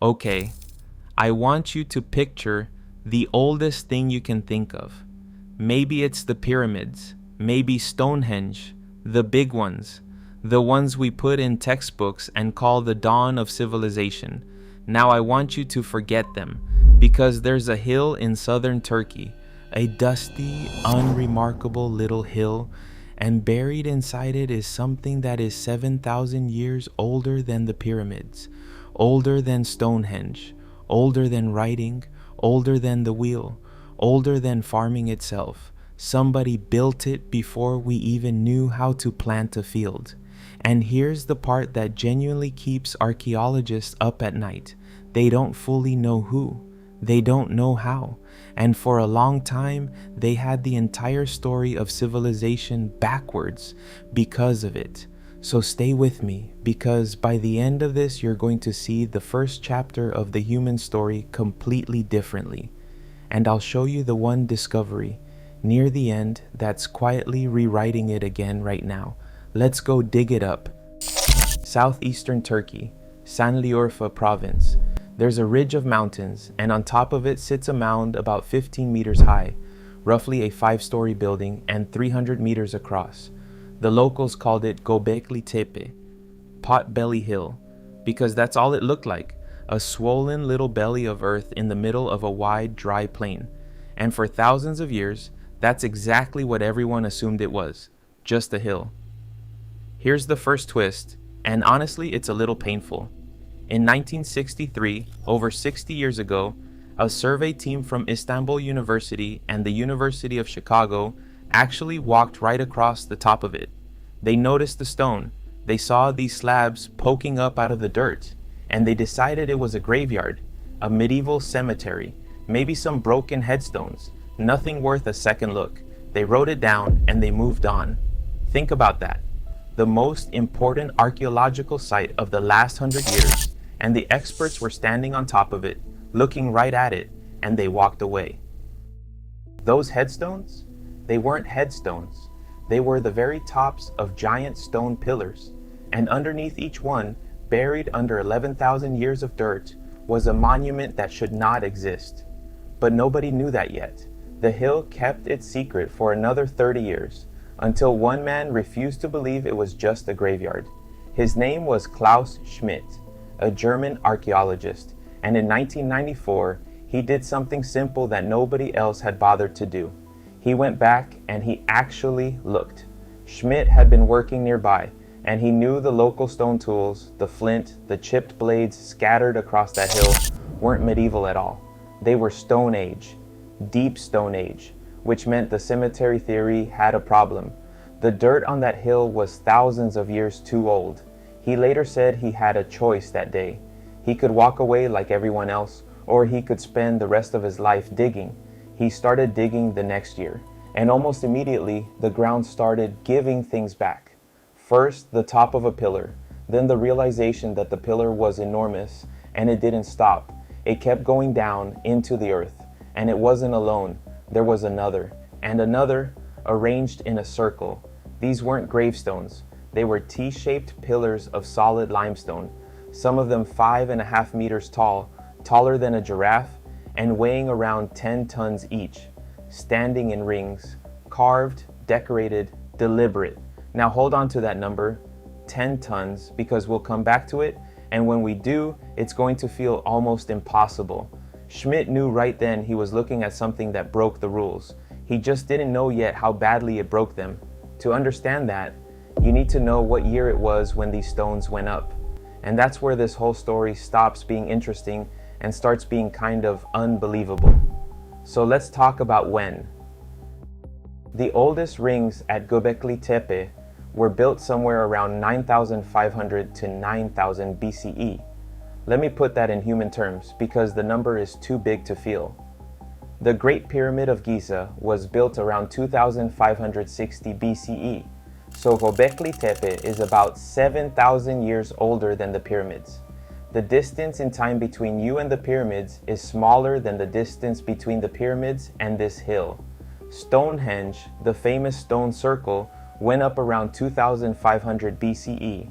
Okay, I want you to picture the oldest thing you can think of. Maybe it's the pyramids, maybe Stonehenge, the big ones, the ones we put in textbooks and call the dawn of civilization. Now I want you to forget them, because there's a hill in southern Turkey, a dusty, unremarkable little hill, and buried inside it is something that is 7,000 years older than the pyramids, older than Stonehenge, older than writing, older than the wheel, older than farming itself. Somebody built it before we even knew how to plant a field. And here's the part that genuinely keeps archaeologists up at night. They don't fully know who. They don't know how. And for a long time, they had the entire story of civilization backwards because of it. So stay with me, because by the end of this, you're going to see the first chapter of the human story completely differently. And I'll show you the one discovery near the end that's quietly rewriting it again right now. Let's go dig it up. Southeastern Turkey, Şanlıurfa province. There's a ridge of mountains, and on top of it sits a mound about 15 meters high, roughly a 5-story building and 300 meters across. The locals called it Göbekli Tepe, Potbelly Hill, because that's all it looked like, a swollen little belly of earth in the middle of a wide, dry plain. And for thousands of years, that's exactly what everyone assumed it was, just a hill. Here's the first twist, and honestly, it's a little painful. In 1963, over 60 years ago, a survey team from Istanbul University and the University of Chicago actually walked right across the top of it. They noticed the stone, they saw these slabs poking up out of the dirt, and they decided it was a graveyard, a medieval cemetery, maybe some broken headstones, nothing worth a second look. They wrote it down and they moved on. Think about that. The most important archaeological site of the last 100 years, and the experts were standing on top of it, looking right at it, and they walked away. Those headstones? They weren't headstones. They were the very tops of giant stone pillars, and underneath each one, buried under 11,000 years of dirt, was a monument that should not exist. But nobody knew that yet. The hill kept its secret for another 30 years, until one man refused to believe it was just a graveyard. His name was Klaus Schmidt, a German archaeologist, and in 1994, he did something simple that nobody else had bothered to do. He went back and he actually looked. Schmidt had been working nearby, and he knew the local stone tools, the flint, the chipped blades scattered across that hill, weren't medieval at all. They were Stone Age, deep Stone Age, which meant the cemetery theory had a problem. The dirt on that hill was thousands of years too old. He later said he had a choice that day. He could walk away like everyone else, or he could spend the rest of his life digging. He started digging the next year, and almost immediately the ground started giving things back. First, the top of a pillar, then the realization that the pillar was enormous, and it didn't stop. It kept going down into the earth, and it wasn't alone. There was another, and another, arranged in a circle. These weren't gravestones. They were T-shaped pillars of solid limestone, some of them 5.5 meters tall, taller than a giraffe, and weighing around 10 tons each, standing in rings, carved, decorated, deliberate. Now hold on to that number, 10 tons, because we'll come back to it, and when we do, it's going to feel almost impossible. Schmidt knew right then he was looking at something that broke the rules. He just didn't know yet how badly it broke them. To understand that, you need to know what year it was when these stones went up. And that's where this whole story stops being interesting and starts being kind of unbelievable. So let's talk about when. The oldest rings at Göbekli Tepe were built somewhere around 9,500 to 9,000 BCE. Let me put that in human terms because the number is too big to feel. The Great Pyramid of Giza was built around 2,560 BCE. So Göbekli Tepe is about 7,000 years older than the pyramids. The distance in time between you and the pyramids is smaller than the distance between the pyramids and this hill. Stonehenge, the famous stone circle, went up around 2,500 BCE.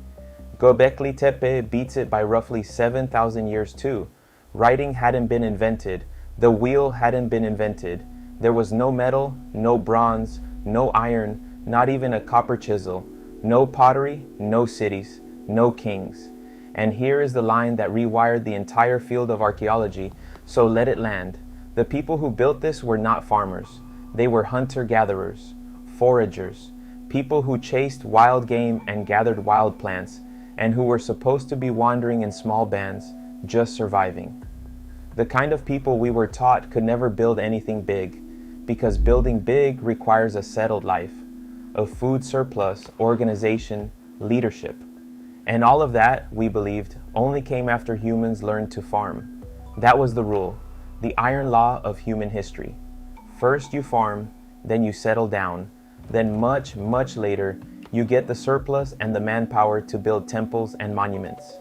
Göbekli Tepe beats it by roughly 7,000 years too, Writing hadn't been invented. The wheel hadn't been invented. There was no metal, no bronze, no iron, not even a copper chisel, no pottery, no cities, no kings. And here is the line that rewired the entire field of archaeology, so let it land. The people who built this were not farmers. They were hunter-gatherers, foragers, people who chased wild game and gathered wild plants, and who were supposed to be wandering in small bands, just surviving. The kind of people we were taught could never build anything big, because building big requires a settled life, a food surplus, organization, leadership. And all of that, we believed, only came after humans learned to farm. That was the rule, the iron law of human history. First you farm, then you settle down, then much, much later, you get the surplus and the manpower to build temples and monuments.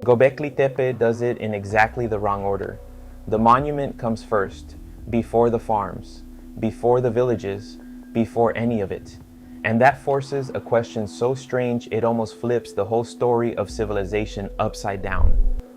Gobekli Tepe does it in exactly the wrong order. The monument comes first, before the farms, before the villages, before any of it. And that forces a question so strange it almost flips the whole story of civilization upside down.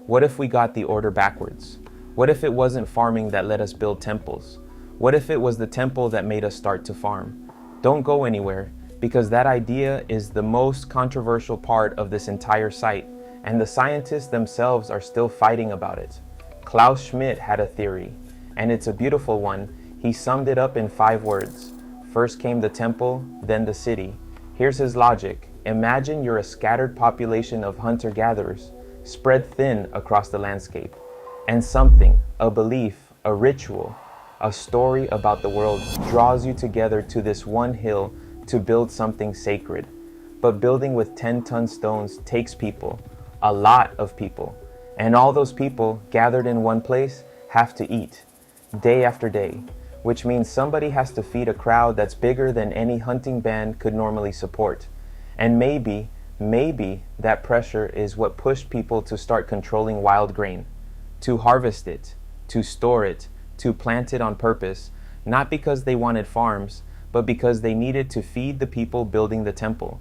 What if we got the order backwards? What if it wasn't farming that let us build temples? What if it was the temple that made us start to farm? Don't go anywhere, because that idea is the most controversial part of this entire site, and the scientists themselves are still fighting about it. Klaus Schmidt had a theory, and it's a beautiful one. He summed it up in 5 words. First came the temple, then the city. Here's his logic. Imagine you're a scattered population of hunter-gatherers, spread thin across the landscape, and something, a belief, a ritual, a story about the world draws you together to this one hill to build something sacred. But building with 10-ton stones takes people, a lot of people, and all those people gathered in one place have to eat, day after day, which means somebody has to feed a crowd that's bigger than any hunting band could normally support. And maybe that pressure is what pushed people to start controlling wild grain, to harvest it, to store it, to plant it on purpose, not because they wanted farms, but because they needed to feed the people building the temple.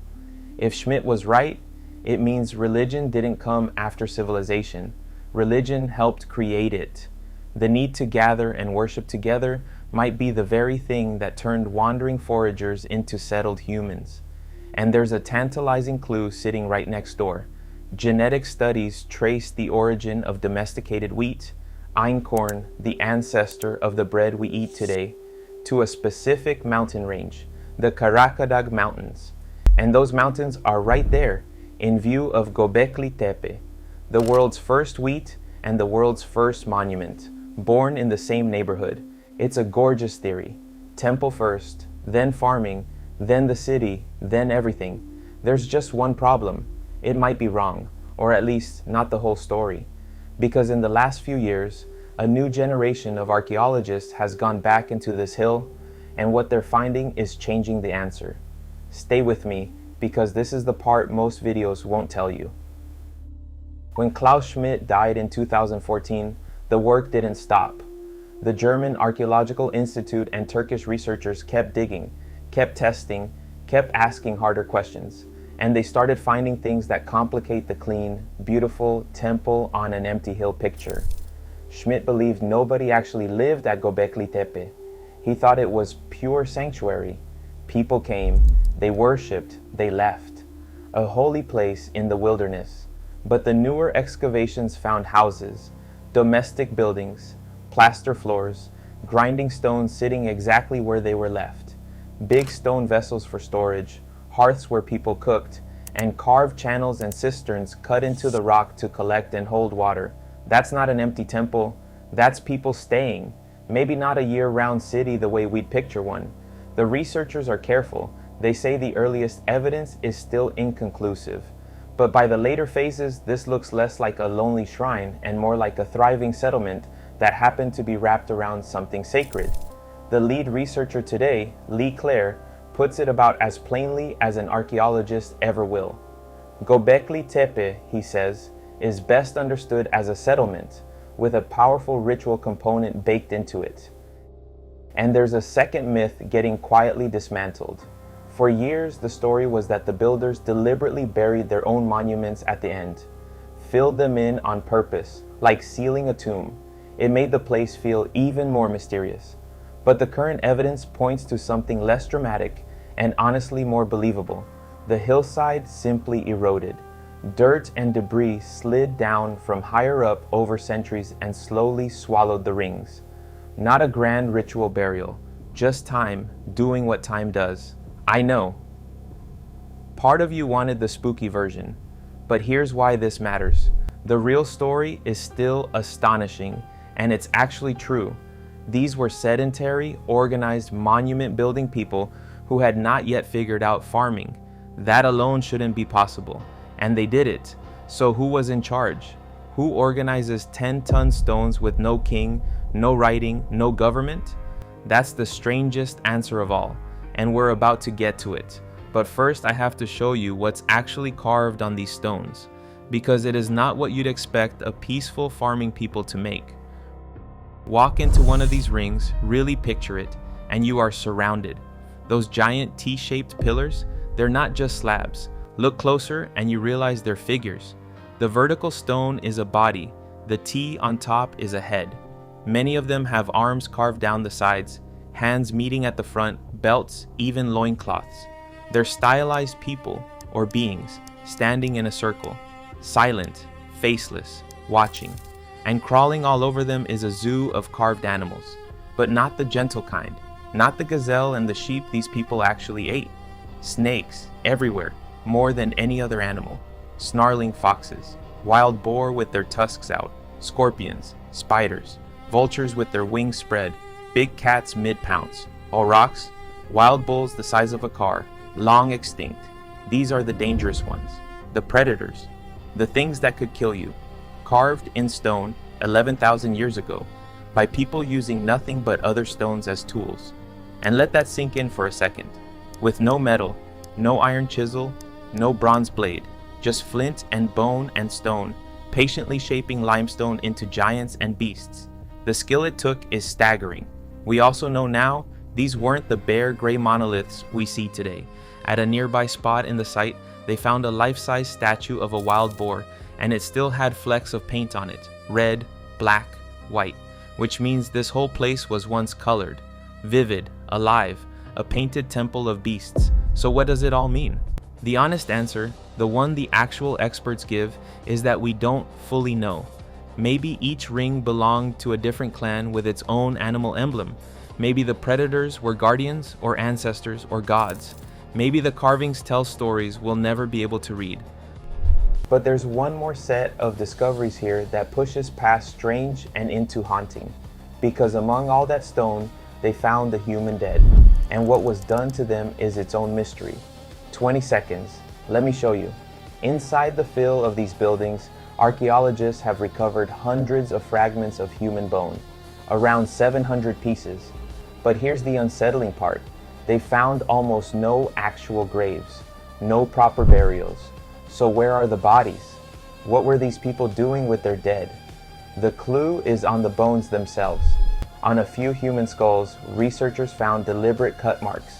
If Schmidt was right, it means religion didn't come after civilization. Religion helped create it. The need to gather and worship together might be the very thing that turned wandering foragers into settled humans. And there's a tantalizing clue sitting right next door. Genetic studies trace the origin of domesticated wheat, einkorn, the ancestor of the bread we eat today, to a specific mountain range, the Karahan Mountains. And those mountains are right there, in view of Göbekli Tepe, the world's first wheat and the world's first monument, born in the same neighborhood. It's a gorgeous theory. Temple first, then farming, then the city, then everything. There's just one problem. It might be wrong, or at least not the whole story. Because in the last few years, a new generation of archaeologists has gone back into this hill, and what they're finding is changing the answer. Stay with me, because this is the part most videos won't tell you. When Klaus Schmidt died in 2014, the work didn't stop. The German Archaeological Institute and Turkish researchers kept digging, kept testing, kept asking harder questions, and they started finding things that complicate the clean, beautiful temple on an empty hill picture. Schmidt believed nobody actually lived at Gobekli Tepe. He thought it was pure sanctuary. People came, they worshipped, they left. A holy place in the wilderness. But the newer excavations found houses, domestic buildings, plaster floors, grinding stones sitting exactly where they were left, big stone vessels for storage, hearths where people cooked, and carved channels and cisterns cut into the rock to collect and hold water. That's not an empty temple, that's people staying. Maybe not a year-round city the way we'd picture one. The researchers are careful. They say the earliest evidence is still inconclusive. But by the later phases, this looks less like a lonely shrine and more like a thriving settlement that happened to be wrapped around something sacred. The lead researcher today, Lee Clare, puts it about as plainly as an archaeologist ever will. Gobekli Tepe, he says, is best understood as a settlement with a powerful ritual component baked into it. And there's a second myth getting quietly dismantled. For years, the story was that the builders deliberately buried their own monuments at the end, filled them in on purpose, like sealing a tomb. It made the place feel even more mysterious. But the current evidence points to something less dramatic and honestly more believable. The hillside simply eroded. Dirt and debris slid down from higher up over centuries and slowly swallowed the rings. Not a grand ritual burial, just time doing what time does. I know. Part of you wanted the spooky version, but here's why this matters. The real story is still astonishing, and it's actually true. These were sedentary, organized, monument-building people who had not yet figured out farming. That alone shouldn't be possible, and they did it. So who was in charge? Who organizes 10-ton stones with no king, no writing, no government? That's the strangest answer of all, and we're about to get to it. But first I have to show you what's actually carved on these stones, because it is not what you'd expect a peaceful farming people to make. Walk into one of these rings, really picture it, and you are surrounded. Those giant T-shaped pillars, they're not just slabs. Look closer and you realize they're figures. The vertical stone is a body, the T on top is a head. Many of them have arms carved down the sides, hands meeting at the front, belts, even loincloths. They're stylized people, or beings, standing in a circle, silent, faceless, watching. And crawling all over them is a zoo of carved animals, but not the gentle kind, not the gazelle and the sheep these people actually ate. Snakes, everywhere, more than any other animal. Snarling foxes, wild boar with their tusks out, scorpions, spiders, vultures with their wings spread, big cats mid-pounce, aurochs, wild bulls the size of a car, long extinct. These are the dangerous ones, the predators, the things that could kill you, carved in stone 11,000 years ago by people using nothing but other stones as tools. And let that sink in for a second. With no metal, no iron chisel, no bronze blade, just flint and bone and stone, patiently shaping limestone into giants and beasts. The skill it took is staggering. We also know now these weren't the bare gray monoliths we see today. At a nearby spot in the site, they found a life-size statue of a wild boar, and it still had flecks of paint on it, red, black, white, which means this whole place was once colored, vivid, alive, a painted temple of beasts. So what does it all mean? The honest answer, the one the actual experts give, is that we don't fully know. Maybe each ring belonged to a different clan with its own animal emblem. Maybe the predators were guardians or ancestors or gods. Maybe the carvings tell stories we'll never be able to read. But there's one more set of discoveries here that pushes past strange and into haunting. Because among all that stone, they found the human dead. And what was done to them is its own mystery. 20 seconds. Let me show you. Inside the fill of these buildings, archaeologists have recovered hundreds of fragments of human bone, around 700 pieces. But here's the unsettling part. They found almost no actual graves, no proper burials. So where are the bodies? What were these people doing with their dead? The clue is on the bones themselves. On a few human skulls, researchers found deliberate cut marks,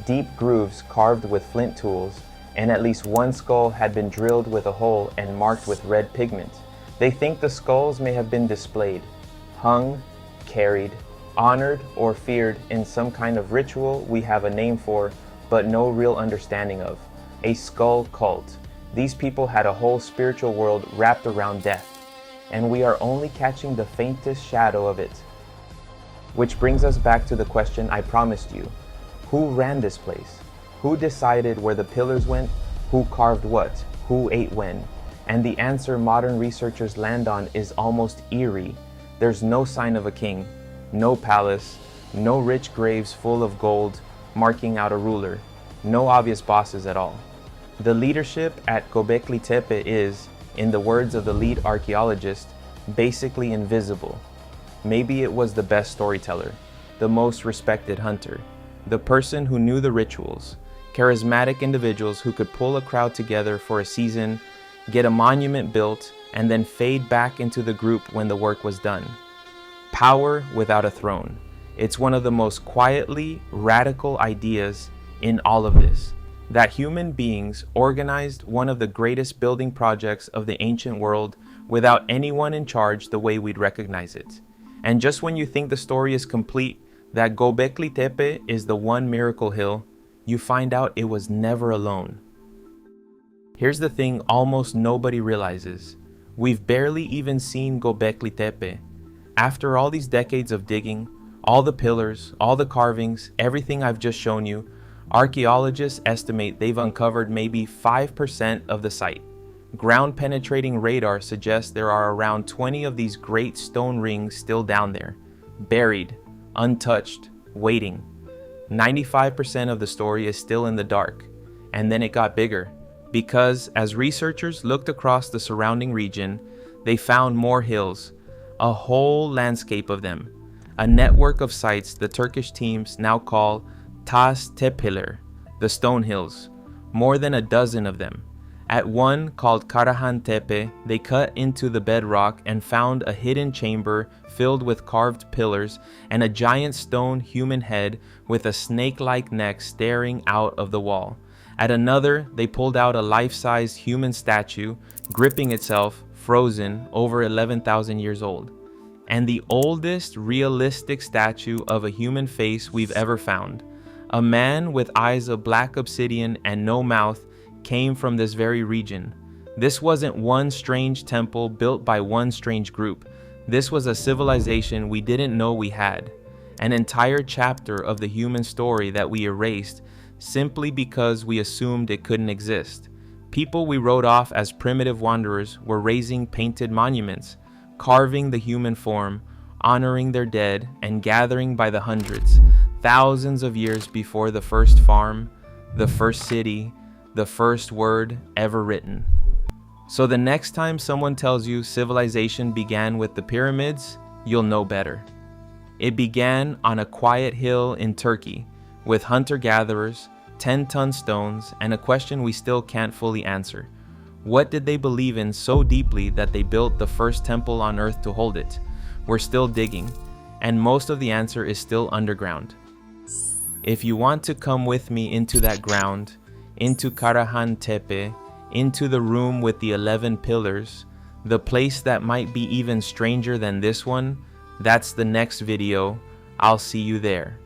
deep grooves carved with flint tools, and at least one skull had been drilled with a hole and marked with red pigment. They think the skulls may have been displayed, hung, carried, honored, or feared in some kind of ritual we have a name for, but no real understanding of. A skull cult. These people had a whole spiritual world wrapped around death, and we are only catching the faintest shadow of it. Which brings us back to the question I promised you. Who ran this place? Who decided where the pillars went? Who carved what? Who ate when? And the answer modern researchers land on is almost eerie. There's no sign of a king, no palace, no rich graves full of gold marking out a ruler, no obvious bosses at all. The leadership at Göbekli Tepe is, in the words of the lead archaeologist, basically invisible. Maybe it was the best storyteller, the most respected hunter, the person who knew the rituals, charismatic individuals who could pull a crowd together for a season, get a monument built, and then fade back into the group when the work was done. Power without a throne. It's one of the most quietly radical ideas in all of this. That human beings organized one of the greatest building projects of the ancient world without anyone in charge the way we'd recognize it. And just when you think the story is complete, that Göbekli Tepe is the one miracle hill, you find out it was never alone. Here's the thing almost nobody realizes. We've barely even seen Göbekli Tepe. After all these decades of digging, all the pillars, all the carvings, everything I've just shown you, archaeologists estimate they've uncovered maybe 5% of the site. Ground-penetrating radar suggests there are around 20 of these great stone rings still down there, buried, untouched, waiting. 95% of the story is still in the dark. And then it got bigger, because as researchers looked across the surrounding region, they found more hills, a whole landscape of them, a network of sites the Turkish teams now call Taş Tepeler, the stone hills, more than a dozen of them. At one, called Karahan Tepe, they cut into the bedrock and found a hidden chamber filled with carved pillars and a giant stone human head with a snake-like neck staring out of the wall. At another, they pulled out a life-size human statue, gripping itself, frozen, over 11,000 years old. And the oldest realistic statue of a human face we've ever found. A man with eyes of black obsidian and no mouth came from this very region. This wasn't one strange temple built by one strange group. This was a civilization we didn't know we had. An entire chapter of the human story that we erased simply because we assumed it couldn't exist. People we wrote off as primitive wanderers were raising painted monuments, carving the human form, honoring their dead, and gathering by the hundreds, thousands of years before the first farm, the first city, the first word ever written. So the next time someone tells you civilization began with the pyramids, you'll know better. It began on a quiet hill in Turkey, with hunter-gatherers, 10-ton stones, and a question we still can't fully answer. What did they believe in so deeply that they built the first temple on earth to hold it? We're still digging, and most of the answer is still underground. If you want to come with me into that ground, into Karahan Tepe, into the room with the 11 pillars, the place that might be even stranger than this one, that's the next video. I'll see you there.